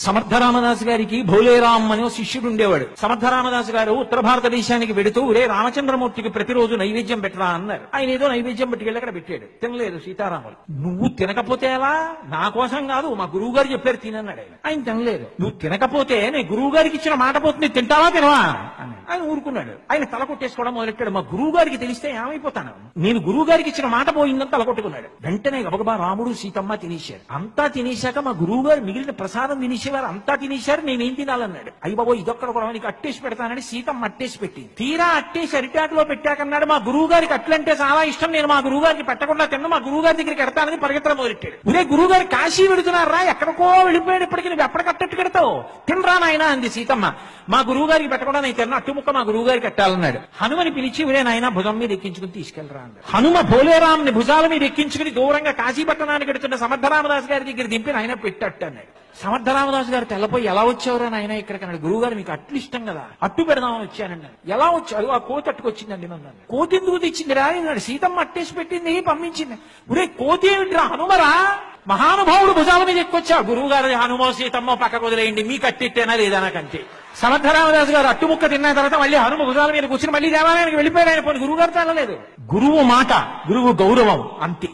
సమర్థరామదాసు గారికి భోలేరామ్ అని శిష్యుడు ఉండేవాడు. సమర్థరామదాసు గారు ఉత్తర భారతదేశానికి వెడుతూ ఒరే రామచంద్రమూర్తికి ప్రతిరోజు నైవేద్యం పెట్టరా అన్నారు. ఆయన ఏదో నైవేద్యం పట్టుకెళ్ళి అక్కడ పెట్టాడు. తినలేదు సీతారాములు. నువ్వు తినకపోతే ఎలా? నా కోసం కాదు, మా గురువు గారు చెప్పారు తినన్నాడు. ఆయన తినలేదు. నువ్వు తినకపోతే నేను గురువు గారికి ఇచ్చిన మాట పోతుంది, తింటావా తినవా ఆయన ఊరుకున్నాడు. ఆయన తల కొట్టేసుకోవడం మొదలెట్టాడు. మా గురువు గారికి తెలిస్తే ఏమైపోతాను, నేను గురువు గారికి ఇచ్చిన మాట పోయిందని తల కొట్టుకున్నాడు. వెంటనే గబగబా రాముడు సీతమ్మ తినేశారు. అంతా తినేశాక మా గురువు గారు మిగిలిన ప్రసాదం తినేసేవారు. అంతా తినేశారు, నేనేం తినాలన్నాడు. అయ్యి బాబో ఇదొక్కడ కూడా నీకు అట్టేసి పెడతానని సీతమ్మ అట్టేసి పెట్టింది. తీరా అట్టేసి అరిటాకులో పెట్టాకన్నాడు. మా గురువు గారికి అట్లంటే చాలా ఇష్టం, నేను మా గురువు గారికి పెట్టకుండా తిన్నా, మా గురువు గారి దగ్గరికి ఎడతానని పరిగెత్తడం మొదలెట్టాడు. ఒరే గురువు గారు కాశీ వెళుతున్నారా, ఎక్కడికో వెళ్ళిపోయాడు, ఇప్పటికి నువ్వు ఎప్పటికట్టట్టు కడతావు, తినరా నాయన అంది సీతమ్మ. మా గురువు గారికి పెట్టకుండా నేను తిన్నా, అట్టు ముక్క మా గురువు గారికి కట్టాలన్నాడు. హనుమని పిలిచి ఒరే నాయన భుజం మీద ఎక్కించుకుని తీసుకెళ్లరా అన్నాడు. హనుమ భోలేరాంని భుజాల మీద ఎక్కించుకుని దూరంగా కాశీపట్టణానికి ఎడుతున్న సమర్థరామదాసు గారి దగ్గర దింపి ఆయన పెట్టట్టు అన్నాడు. సమర్థరామదాసు గారు తెల్లపోయి ఎలా వచ్చావురా నాయన ఇక్కడికి అన్నాడు. గురువు గారు మీకు అట్లు ఇష్టం కదా, అట్టు పెడదామని వచ్చానండి. ఎలా వచ్చాడు? ఆ కోతి అట్టుకొచ్చిందండి నన్ను. కోతి ఎందుకు తెచ్చిందిరా అన్నాడు. సీతమ్మ అట్టేసి పెట్టింది పంపించింది. ఒరే కోతి ఏమిట్రా? హనుమరా మహానుభావుడు భుజాల మీద ఎక్కువచ్చా. గురువు గారు హనుమో సీతమ్మో పక్కకు వదిలేయండి, మీకు అట్టెట్టేనా లేదా నాకంతే. సమర్థరామదాసు గారు అట్టుముక్క తిన్న తర్వాత మళ్ళీ హనుమ భుజాల మీద కూర్చుని మళ్ళీ దేవాలయానికి వెళ్ళిపోయాడు. ఆయన పోనీ గురువు గారు తనలేదు. గురువు మాట, గురువు గౌరవం అంతే.